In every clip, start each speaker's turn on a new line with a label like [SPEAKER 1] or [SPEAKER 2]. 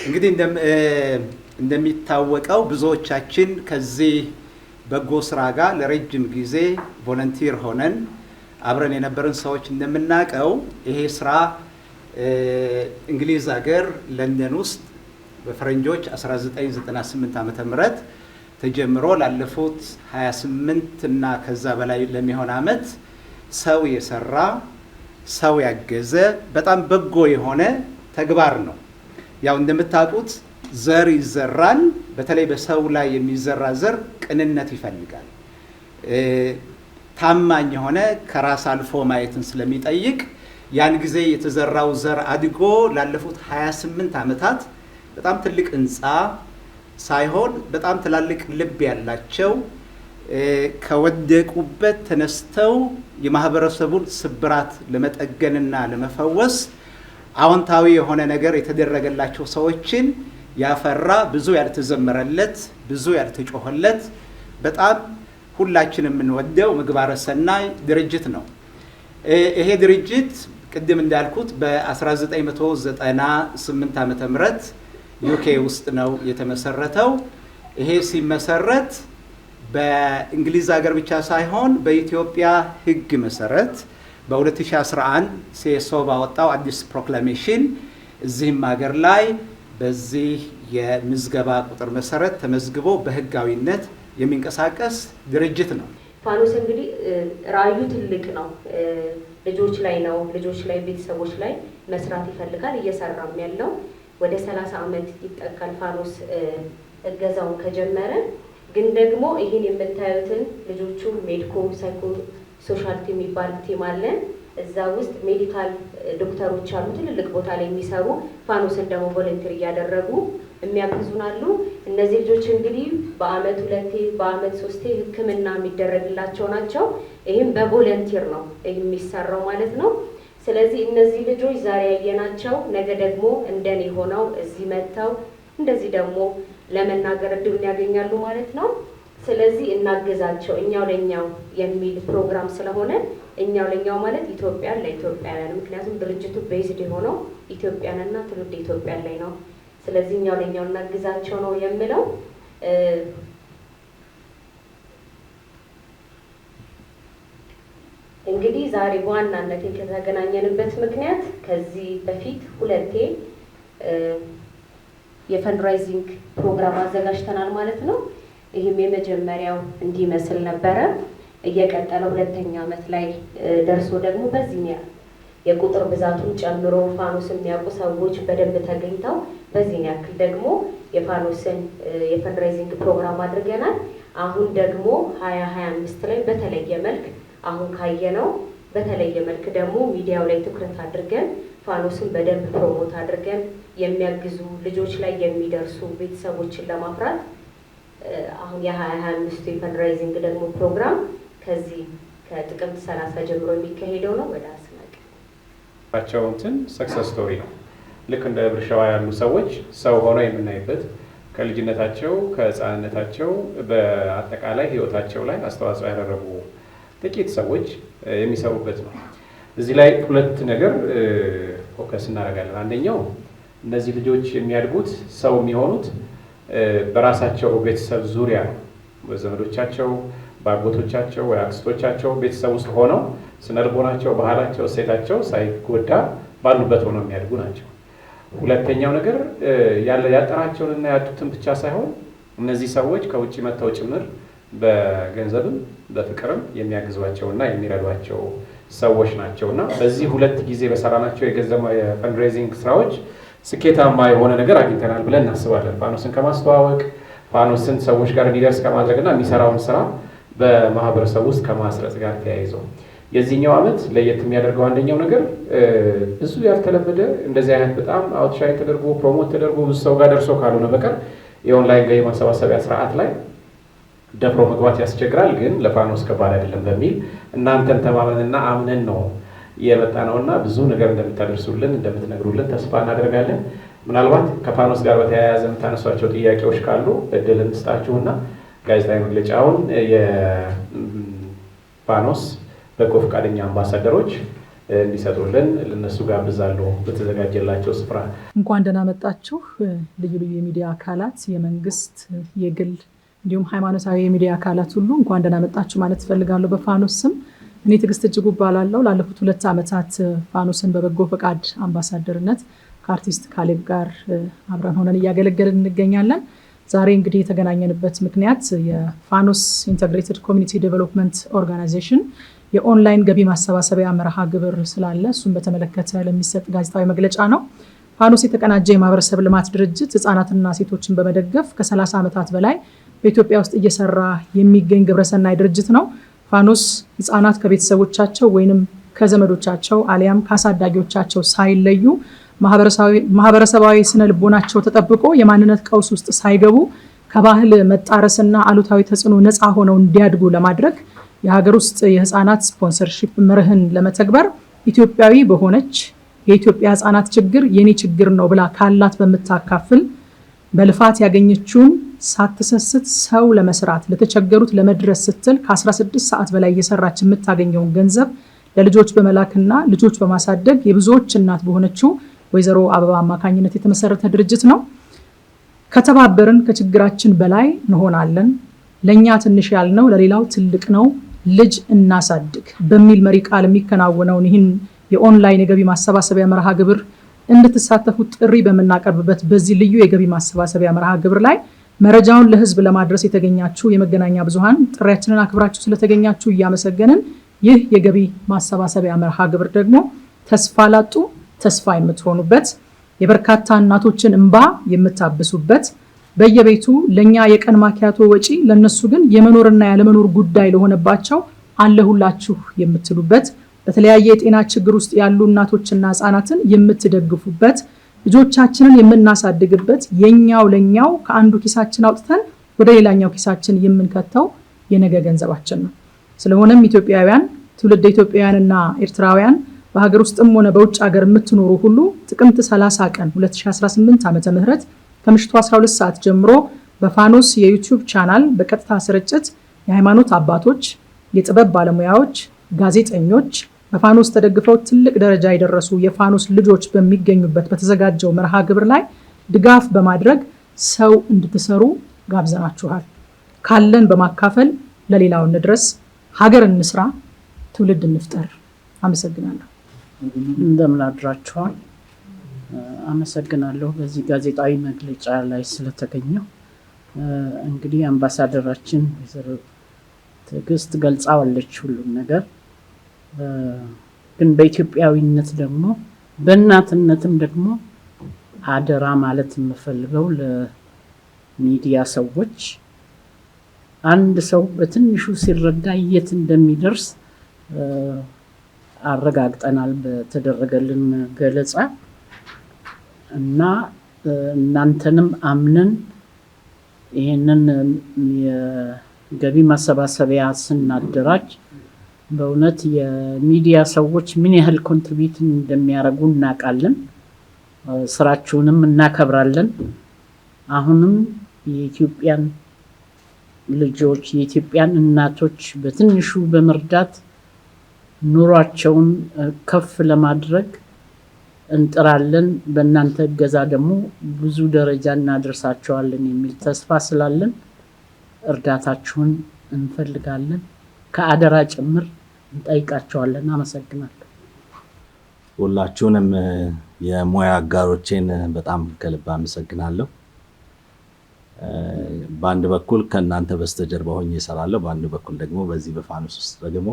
[SPEAKER 1] እንግዲህ እንደሚታወቀው ብዙዎቻችን ከዚህ በጎ ስራ ጋር ለረጅም ጊዜ ቮለንቲር ሆነን አብረን የነበረን ሰዎች እንደምናውቀው ይሄ ስራ እንግሊዝ ሀገር ለንደን ውስጥ በፈረንጆች 1998 ዓመተ ምህረት ተጀምሮ ላለፉት 28 እና ከዛ በላይ ለሚሆን አመት ሰው የሰራ ሰው ያገዘ በጣም በጎ የሆነ ተግባር ነው። ያው እንደምታውቁት ዘር ይዘራል። በተለይ በሰው ላይ የሚዘራ ዘር ቅንነት ይፈልጋል። ታማኝ የሆነ ከራስ አልፎ ማየትን ስለሚጠይቅ ያን ጊዜ የተዘራው ዘር አድጎ ላለፉት 28 ዓመታት በጣም ትልቅ ህንፃ ሳይሆን በጣም ትላልቅ ልብ ያላቸው ከወደቁበት ተነስተው የማህበረሰቡን ስብራት ለመጠገንና ለመፈወስ አዎንታዊ የሆነ ነገር የተደረገላቸው ሰዎችን ያፈራ ብዙ ያልተዘመረለት ብዙ ያልተጮኸለት በጣም ሁላችንም የምንወደው ምግባረ ሰናይ ድርጅት ነው። ይሄ ድርጅት ቅድም እንዳልኩት በ1998 ዓመተ ምህረት ዩኬ ውስጥ ነው የተመሰረተው። ይሄ ሲመሰረት በእንግሊዝ ሀገር ብቻ ሳይሆን በኢትዮጵያ ሕግ መሰረት በ2011 ሲኤስኦ ባወጣው አዲስ ፕሮክላሜሽን እዚህም ሀገር ላይ በዚህ የምዝገባ ቁጥር መሰረት ተመዝግቦ በህጋዊነት የሚንቀሳቀስ ድርጅት ነው።
[SPEAKER 2] ፋኖስ እንግዲህ ራዕዩ ትልቅ ነው። ልጆች ላይ ነው፣ ልጆች ላይ ቤተሰቦች ላይ መስራት ይፈልጋል። እየሰራም ያለው ወደ 30 ዓመት ይጠጋል ፋኖስ እገዛውን ከጀመረ። ግን ደግሞ ይህን የምታዩትን ልጆቹ ሜዲኮም ሳይኮ ሶሻል ቲም የሚባል ቲም አለን። እዛ ውስጥ ሜዲካል ዶክተሮች አሉ፣ ትልልቅ ቦታ ላይ የሚሰሩ ፋኖስን ደግሞ ቮለንቲር እያደረጉ የሚያግዙን አሉ። እነዚህ ልጆች እንግዲህ በአመት 2 በአመት 3 ሕክምና የሚደረግላቸው ናቸው። ይህም በቮለንቲር ነው የሚሰራው ማለት ነው። ስለዚህ እነዚህ ልጆች ዛሬ ያየናቸው ነገ ደግሞ እንደኔ ሆነው እዚህ መጥተው እንደዚህ ደግሞ ለመናገር እድሉን ያገኛሉ ማለት ነው። ስለዚህ እናግዛቸው እኛው ለኛው የሚል ፕሮግራም ስለሆነ እኛው ለኛው ማለት ኢትዮጵያን ለኢትዮጵያውያን፣ ምክንያቱም ድርጅቱ ቤዝድ የሆነው ኢትዮጵያንና ትውልድ ኢትዮጵያን ላይ ነው። ስለዚህ እኛው ለኛው እናግዛቸው ነው የምለው። እንግዲህ ዛሬ በዋናነት የተገናኘንበት ምክንያት ከዚህ በፊት 2 የፈንድራይዚንግ ፕሮግራም አዘጋጅተናል ማለት ነው። ይህም የመጀመሪያው እንዲመስል ነበረ። እየቀጠለ 2ኛ ዓመት ላይ ደርሶ ደግሞ በዚህ የቁጥር ብዛቱን ጨምሮ ፋኖስ የሚያውቁ ሰዎች በደንብ ተገኝተው በዚህ ያክል ደግሞ የፋኖስን የፈንድራይዚንግ ፕሮግራም አድርገናል። አሁን ደግሞ 2025 ላይ በተለየ መልክ አሁን ካየነው በተለየ መልክ ደግሞ ሚዲያው ላይ ትኩረት አድርገን ፋኖስን በደንብ ፕሮሞት አድርገን የሚያግዙ ልጆች ላይ የሚደርሱ ቤተሰቦችን ለማፍራት አሁን የ2025 የፈንድራይዚንግ ደግሞ ፕሮግራም ከዚህ ከጥቅምት 30 ጀምሮ የሚካሄደው ነው። ወደ
[SPEAKER 3] አስናቀቸውንትን ሰክሰስ ስቶሪ ነው። ልክ እንደ ብርሻዋ ያሉ ሰዎች ሰው ሆነው የምናይበት ከልጅነታቸው ከህፃንነታቸው በአጠቃላይ ህይወታቸው ላይ አስተዋጽኦ ያደረጉ ጥቂት ሰዎች የሚሰሩበት ነው። እዚህ ላይ 2 ነገር ፎከስ እናደርጋለን። አንደኛው እነዚህ ልጆች የሚያድጉት ሰው የሚሆኑት በራሳቸው ቤተሰብ ዙሪያ ነው። በዘመዶቻቸው፣ በአጎቶቻቸው ወይ አክስቶቻቸው ቤተሰብ ውስጥ ሆነው ስነልቦናቸው፣ ባህላቸው፣ እሴታቸው ሳይጎዳ ባሉበት ሆነው የሚያድጉ ናቸው። ሁለተኛው ነገር ያጠራቸውንና ያጡትን ብቻ ሳይሆን እነዚህ ሰዎች ከውጭ መጥተው ጭምር በገንዘብም በፍቅርም የሚያግዟቸውና የሚረዷቸው ሰዎች ናቸውና በዚህ 2 ጊዜ በሰራናቸው የፈንድሬዚንግ ስራዎች ስኬታማ የሆነ ነገር አግኝተናል ብለን እናስባለን። ፋኖስን ከማስተዋወቅ ፋኖስን ሰዎች ጋር እንዲደርስ ከማድረግና የሚሰራውን ስራ በማህበረሰብ ውስጥ ከማስረጽ ጋር ተያይዘው የዚህኛው ዓመት ለየት የሚያደርገው አንደኛው ነገር ብዙ ያልተለመደ እንደዚህ አይነት በጣም አውትሻይን ተደርጎ ፕሮሞት ተደርጎ ብዙ ሰው ጋር ደርሶ ካልሆነ በቀር የኦንላይን ገቢ ማሰባሰቢያ ስርዓት ላይ ደፍሮ መግባት ያስቸግራል። ግን ለፋኖስ ከባድ አይደለም በሚል እናንተን ተማመንና አምነን ነው የመጣ ነውና ብዙ ነገር እንደምታደርሱልን እንደምትነግሩልን ተስፋ እናደርጋለን። ምናልባት ከፋኖስ ጋር በተያያዘ የምታነሷቸው ጥያቄዎች ካሉ እድል እንስጣችሁና ጋዜጣዊ መግለጫውን የፋኖስ በጎ ፈቃደኛ አምባሳደሮች እንዲሰጡልን ለነሱ ጋብዛለሁ በተዘጋጀላቸው ስፍራ።
[SPEAKER 4] እንኳን ደህና መጣችሁ ልዩ ልዩ የሚዲያ አካላት፣ የመንግስት፣ የግል እንዲሁም ሃይማኖታዊ የሚዲያ አካላት ሁሉ እንኳን ደህና መጣችሁ ማለት እፈልጋለሁ በፋኖስ ስም። እኔ ትዕግስት እጅጉ እባላለሁ። ላለፉት 2 ዓመታት ፋኖስን በበጎ ፈቃድ አምባሳደርነት ከአርቲስት ካሌብ ጋር አብረን ሆነን እያገለገልን እንገኛለን። ዛሬ እንግዲህ የተገናኘንበት ምክንያት የፋኖስ ኢንተግሬትድ ኮሚኒቲ ዴቨሎፕመንት ኦርጋናይዜሽን የኦንላይን ገቢ ማሰባሰቢያ መርሃ ግብር ስላለ እሱን በተመለከተ ለሚሰጥ ጋዜጣዊ መግለጫ ነው። ፋኖስ የተቀናጀ የማህበረሰብ ልማት ድርጅት ህፃናትና ሴቶችን በመደገፍ ከ30 ዓመታት በላይ በኢትዮጵያ ውስጥ እየሰራ የሚገኝ ግብረሰናይ ድርጅት ነው። ፋኖስ ህፃናት ከቤተሰቦቻቸው ወይንም ከዘመዶቻቸው አሊያም ከአሳዳጊዎቻቸው ሳይለዩ ማህበረሰባዊ ስነ ልቦናቸው ተጠብቆ የማንነት ቀውስ ውስጥ ሳይገቡ ከባህል መጣረስና አሉታዊ ተጽዕኖ ነፃ ሆነው እንዲያድጉ ለማድረግ የሀገር ውስጥ የህፃናት ስፖንሰርሺፕ መርህን ለመተግበር ኢትዮጵያዊ በሆነች የኢትዮጵያ ህፃናት ችግር የኔ ችግር ነው ብላ ካላት በምታካፍል በልፋት ያገኘችውን ሳትሰስት ሰው ለመስራት ለተቸገሩት ለመድረስ ስትል ከ16 ሰዓት በላይ እየሰራች የምታገኘውን ገንዘብ ለልጆች በመላክና ልጆች በማሳደግ የብዙዎች እናት በሆነችው ወይዘሮ አበባ አማካኝነት የተመሰረተ ድርጅት ነው። ከተባበርን ከችግራችን በላይ እንሆናለን፣ ለኛ ትንሽ ያልነው ለሌላው ትልቅ ነው፣ ልጅ እናሳድግ በሚል መሪ ቃል የሚከናወነውን ይህን የኦንላይን የገቢ ማሰባሰቢያ መርሃ ግብር እንድትሳተፉ ጥሪ በመናቀርብበት በዚህ ልዩ የገቢ ማሰባሰቢያ መርሃ ግብር ላይ መረጃውን ለህዝብ ለማድረስ የተገኛችሁ የመገናኛ ብዙሃን ጥሪያችንን አክብራችሁ ስለተገኛችሁ እያመሰገንን ይህ የገቢ ማሰባሰቢያ መርሃ ግብር ደግሞ ተስፋ ላጡ ተስፋ የምትሆኑበት የበርካታ እናቶችን እንባ የምታብሱበት በየቤቱ ለኛ የቀን ማኪያቶ ወጪ ለነሱ ግን የመኖርና ያለመኖር ጉዳይ ለሆነባቸው አለሁላችሁ የምትሉበት በተለያየ የጤና ችግር ውስጥ ያሉ እናቶችና ህፃናትን የምትደግፉበት ልጆቻችንን የምናሳድግበት የኛው ለኛው ከአንዱ ኪሳችን አውጥተን ወደ ሌላኛው ኪሳችን የምንከተው የነገ ገንዘባችን ነው። ስለሆነም ኢትዮጵያውያን ትውልደ ኢትዮጵያውያንና ኤርትራውያን በሀገር ውስጥም ሆነ በውጭ ሀገር የምትኖሩ ሁሉ ጥቅምት 30 ቀን 2018 ዓመተ ምህረት ከምሽቱ 12 ሰዓት ጀምሮ በፋኖስ የዩቲዩብ ቻናል በቀጥታ ስርጭት የሃይማኖት አባቶች፣ የጥበብ ባለሙያዎች፣ ጋዜጠኞች በፋኖስ ተደግፈው ትልቅ ደረጃ የደረሱ የፋኖስ ልጆች በሚገኙበት በተዘጋጀው መርሃ ግብር ላይ ድጋፍ በማድረግ ሰው እንድትሰሩ ጋብዘናችኋል። ካለን በማካፈል ለሌላው እንድረስ፣ ሀገር እንስራ፣ ትውልድ እንፍጠር። አመሰግናለሁ።
[SPEAKER 5] እንደምን አድራችኋል? አመሰግናለሁ በዚህ ጋዜጣዊ መግለጫ ላይ ስለተገኘው። እንግዲህ አምባሳደራችን ወይዘሮ ትዕግስት ገልጻዋለች ሁሉም ነገር። ግን በኢትዮጵያዊነት ደግሞ በእናትነትም ደግሞ አደራ ማለት የምፈልገው ለሚዲያ ሰዎች አንድ ሰው በትንሹ ሲረዳ የት እንደሚደርስ አረጋግጠናል በተደረገልን ገለጻ እና እናንተንም አምነን ይህንን የገቢ ማሰባሰቢያ ስናደራጅ በእውነት የሚዲያ ሰዎች ምን ያህል ኮንትሪቢዩት እንደሚያደርጉ እናውቃለን። ስራችሁንም እናከብራለን። አሁንም የኢትዮጵያን ልጆች የኢትዮጵያን እናቶች በትንሹ በመርዳት ኑሯቸውን ከፍ ለማድረግ እንጥራለን። በእናንተ እገዛ ደግሞ ብዙ ደረጃ እናደርሳቸዋለን የሚል ተስፋ ስላለን እርዳታችሁን እንፈልጋለን። ከአደራ ጭምር እንጠይቃቸዋለን። አመሰግናለሁ።
[SPEAKER 6] ሁላችሁንም የሙያ አጋሮቼን በጣም ከልብ አመሰግናለሁ። በአንድ በኩል ከእናንተ በስተጀርባ ሆኜ እሰራለሁ፣ በአንድ በኩል ደግሞ በዚህ በፋኖስ ውስጥ ደግሞ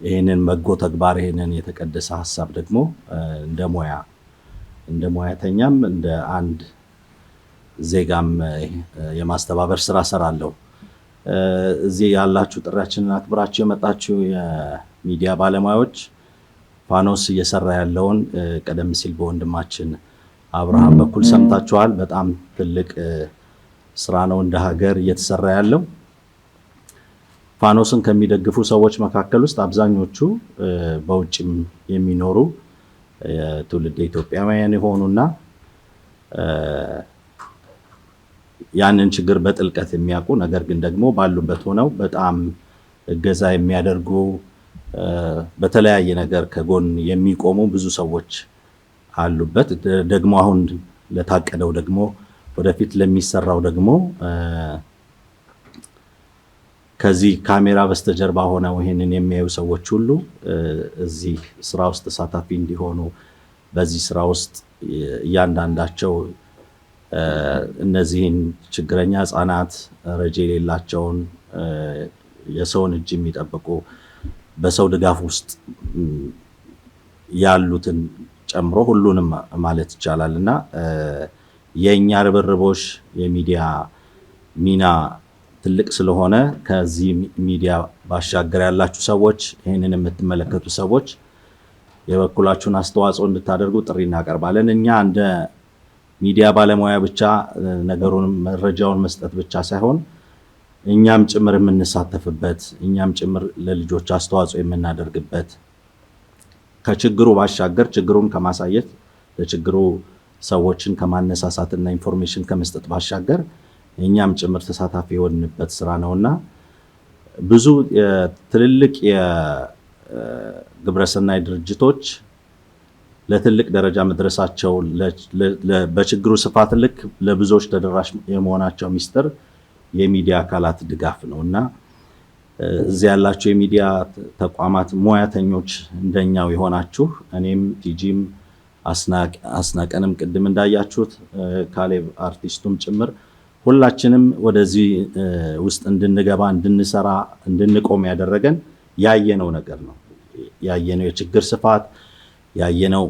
[SPEAKER 6] ይህንን በጎ ተግባር ይህንን የተቀደሰ ሀሳብ ደግሞ እንደ ሙያተኛም እንደ አንድ ዜጋም የማስተባበር ስራ እሰራለሁ። እዚህ ያላችሁ ጥሪያችንን አክብራችሁ የመጣችሁ የሚዲያ ባለሙያዎች ፋኖስ እየሰራ ያለውን ቀደም ሲል በወንድማችን አብርሃም በኩል ሰምታችኋል። በጣም ትልቅ ስራ ነው እንደ ሀገር እየተሰራ ያለው። ፋኖስን ከሚደግፉ ሰዎች መካከል ውስጥ አብዛኞቹ በውጭም የሚኖሩ ትውልደ ኢትዮጵያውያን የሆኑና ያንን ችግር በጥልቀት የሚያውቁ ነገር ግን ደግሞ ባሉበት ሆነው በጣም እገዛ የሚያደርጉ በተለያየ ነገር ከጎን የሚቆሙ ብዙ ሰዎች አሉበት። ደግሞ አሁን ለታቀደው ደግሞ ወደፊት ለሚሰራው ደግሞ ከዚህ ካሜራ በስተጀርባ ሆነው ይሄንን የሚያዩ ሰዎች ሁሉ እዚህ ስራ ውስጥ ተሳታፊ እንዲሆኑ በዚህ ስራ ውስጥ እያንዳንዳቸው እነዚህን ችግረኛ ህጻናት፣ ረጂ የሌላቸውን፣ የሰውን እጅ የሚጠብቁ በሰው ድጋፍ ውስጥ ያሉትን ጨምሮ ሁሉንም ማለት ይቻላል እና የእኛ ርብርቦች የሚዲያ ሚና ትልቅ ስለሆነ ከዚህ ሚዲያ ባሻገር ያላችሁ ሰዎች ይህንን የምትመለከቱ ሰዎች የበኩላችሁን አስተዋጽኦ እንድታደርጉ ጥሪ እናቀርባለን። እኛ እንደ ሚዲያ ባለሙያ ብቻ ነገሩን መረጃውን መስጠት ብቻ ሳይሆን እኛም ጭምር የምንሳተፍበት እኛም ጭምር ለልጆች አስተዋጽኦ የምናደርግበት ከችግሩ ባሻገር ችግሩን ከማሳየት ለችግሩ ሰዎችን ከማነሳሳትና ኢንፎርሜሽን ከመስጠት ባሻገር እኛም ጭምር ተሳታፊ የሆንበት ስራ ነውና ብዙ ትልልቅ የግብረሰናይ ድርጅቶች ለትልቅ ደረጃ መድረሳቸው በችግሩ ስፋት ልክ ለብዙዎች ተደራሽ የመሆናቸው ሚስጥር የሚዲያ አካላት ድጋፍ ነውና እዚህ ያላችሁ የሚዲያ ተቋማት ሙያተኞች እንደኛው የሆናችሁ እኔም ቲጂም አስናቀንም ቅድም እንዳያችሁት ካሌብ አርቲስቱም ጭምር ሁላችንም ወደዚህ ውስጥ እንድንገባ እንድንሰራ እንድንቆም ያደረገን ያየነው ነገር ነው። ያየነው የችግር ስፋት ያየነው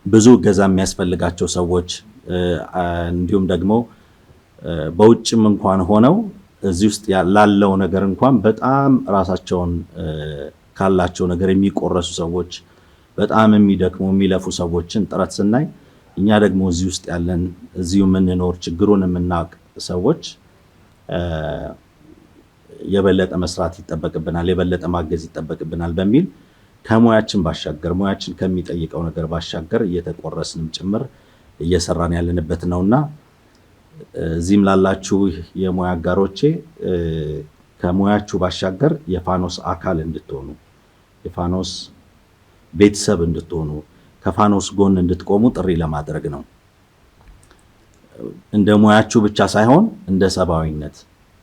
[SPEAKER 6] ብዙ ገዛ የሚያስፈልጋቸው ሰዎች እንዲሁም ደግሞ በውጭም እንኳን ሆነው እዚህ ውስጥ ላለው ነገር እንኳን በጣም ራሳቸውን ካላቸው ነገር የሚቆረሱ ሰዎች በጣም የሚደክሙ የሚለፉ ሰዎችን ጥረት ስናይ እኛ ደግሞ እዚህ ውስጥ ያለን እዚሁ የምንኖር ችግሩን የምናውቅ ሰዎች የበለጠ መስራት ይጠበቅብናል፣ የበለጠ ማገዝ ይጠበቅብናል በሚል ከሙያችን ባሻገር ሙያችን ከሚጠይቀው ነገር ባሻገር እየተቆረስንም ጭምር እየሰራን ያለንበት ነውና እዚህም ላላችሁ የሙያ አጋሮቼ ከሙያችሁ ባሻገር የፋኖስ አካል እንድትሆኑ የፋኖስ ቤተሰብ እንድትሆኑ ከፋኖስ ጎን እንድትቆሙ ጥሪ ለማድረግ ነው። እንደ ሙያችሁ ብቻ ሳይሆን እንደ ሰብአዊነት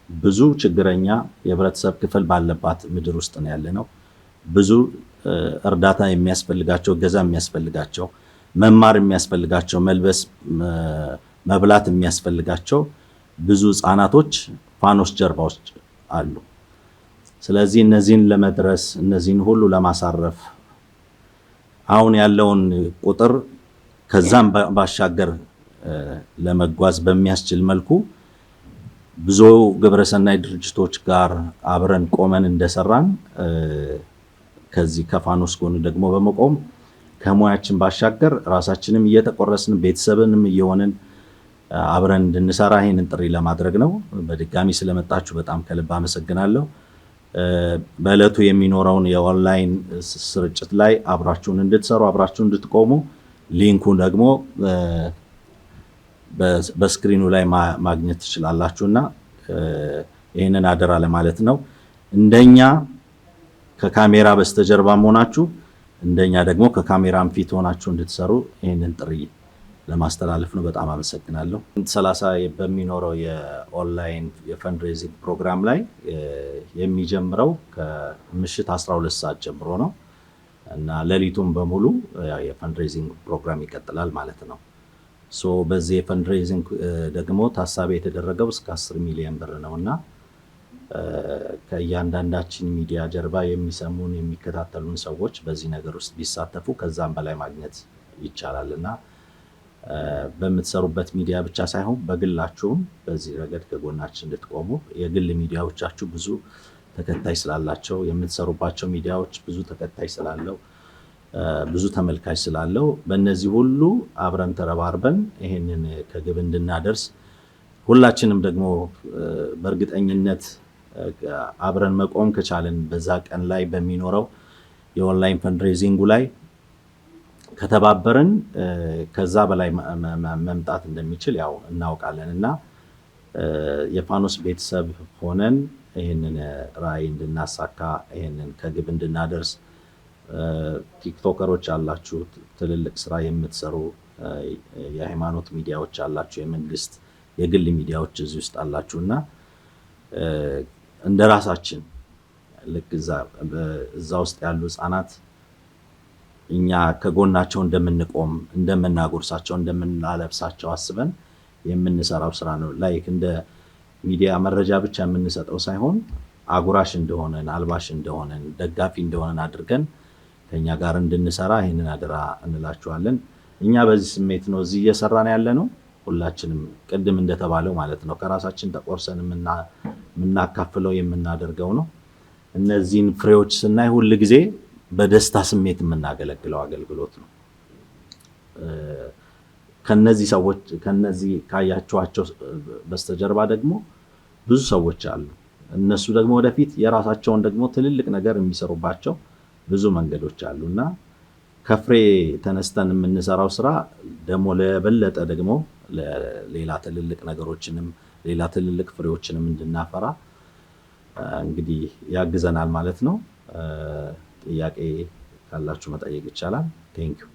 [SPEAKER 6] ብዙ ችግረኛ የህብረተሰብ ክፍል ባለባት ምድር ውስጥ ነው ያለነው። ብዙ እርዳታ የሚያስፈልጋቸው ገዛ የሚያስፈልጋቸው መማር የሚያስፈልጋቸው መልበስ መብላት የሚያስፈልጋቸው ብዙ ህፃናቶች ፋኖስ ጀርባዎች አሉ። ስለዚህ እነዚህን ለመድረስ እነዚህን ሁሉ ለማሳረፍ አሁን ያለውን ቁጥር ከዛም ባሻገር ለመጓዝ በሚያስችል መልኩ ብዙ ግብረሰናይ ድርጅቶች ጋር አብረን ቆመን እንደሰራን ከዚህ ከፋኖስ ጎን ደግሞ በመቆም ከሙያችን ባሻገር ራሳችንም እየተቆረስን ቤተሰብንም እየሆንን አብረን እንድንሰራ ይሄንን ጥሪ ለማድረግ ነው። በድጋሚ ስለመጣችሁ በጣም ከልብ አመሰግናለሁ። በእለቱ የሚኖረውን የኦንላይን ስርጭት ላይ አብራችሁን እንድትሰሩ አብራችሁን እንድትቆሙ ሊንኩን ደግሞ በስክሪኑ ላይ ማግኘት ትችላላችሁና ይሄንን አደራ ለማለት ነው። እንደኛ ከካሜራ በስተጀርባ ሆናችሁ እንደኛ ደግሞ ከካሜራም ፊት ሆናችሁ እንድትሰሩ ይሄንን ጥሪ ለማስተላለፍ ነው። በጣም አመሰግናለሁ። 30 በሚኖረው የኦንላይን የፈንድሬዚንግ ፕሮግራም ላይ የሚጀምረው ከምሽት 12 ሰዓት ጀምሮ ነው እና ሌሊቱን በሙሉ የፈንድሬዚንግ ፕሮግራም ይቀጥላል ማለት ነው። በዚህ የፈንድሬዚንግ ደግሞ ታሳቢ የተደረገው እስከ 10 ሚሊዮን ብር ነውና ከእያንዳንዳችን ሚዲያ ጀርባ የሚሰሙን የሚከታተሉን ሰዎች በዚህ ነገር ውስጥ ቢሳተፉ ከዛም በላይ ማግኘት ይቻላልና በምትሰሩበት ሚዲያ ብቻ ሳይሆን በግላችሁም በዚህ ረገድ ከጎናችን እንድትቆሙ የግል ሚዲያዎቻችሁ ብዙ ተከታይ ስላላቸው የምትሰሩባቸው ሚዲያዎች ብዙ ተከታይ ስላለው ብዙ ተመልካች ስላለው በእነዚህ ሁሉ አብረን ተረባርበን ይሄንን ከግብ እንድናደርስ ሁላችንም ደግሞ በእርግጠኝነት አብረን መቆም ከቻለን በዛ ቀን ላይ በሚኖረው የኦንላይን ፈንድሬዚንጉ ላይ ከተባበርን ከዛ በላይ መምጣት እንደሚችል ያው እናውቃለን እና የፋኖስ ቤተሰብ ሆነን ይህንን ራዕይ እንድናሳካ ይህንን ከግብ እንድናደርስ ቲክቶከሮች አላችሁ፣ ትልልቅ ስራ የምትሰሩ የሃይማኖት ሚዲያዎች አላችሁ፣ የመንግስት የግል ሚዲያዎች እዚህ ውስጥ አላችሁ እና እንደ ራሳችን ልክ እዛ ውስጥ ያሉ ህፃናት እኛ ከጎናቸው እንደምንቆም እንደምናጎርሳቸው እንደምናለብሳቸው አስበን የምንሰራው ስራ ነው። ላይክ እንደ ሚዲያ መረጃ ብቻ የምንሰጠው ሳይሆን አጉራሽ እንደሆነን አልባሽ እንደሆነን ደጋፊ እንደሆነን አድርገን ከኛ ጋር እንድንሰራ ይህንን አደራ እንላችኋለን። እኛ በዚህ ስሜት ነው እዚህ እየሰራን ያለ ነው። ሁላችንም ቅድም እንደተባለው ማለት ነው ከራሳችን ተቆርሰን የምናካፍለው የምናደርገው ነው። እነዚህን ፍሬዎች ስናይ ሁል ጊዜ በደስታ ስሜት የምናገለግለው አገልግሎት ነው። ከነዚህ ካያችኋቸው በስተጀርባ ደግሞ ብዙ ሰዎች አሉ። እነሱ ደግሞ ወደፊት የራሳቸውን ደግሞ ትልልቅ ነገር የሚሰሩባቸው ብዙ መንገዶች አሉና ከፍሬ ተነስተን የምንሰራው ስራ ደግሞ ለበለጠ ደግሞ ሌላ ትልልቅ ነገሮችንም ሌላ ትልልቅ ፍሬዎችንም እንድናፈራ እንግዲህ ያግዘናል ማለት ነው። ጥያቄ ካላችሁ መጠየቅ ይቻላል። ቴንክ ዩ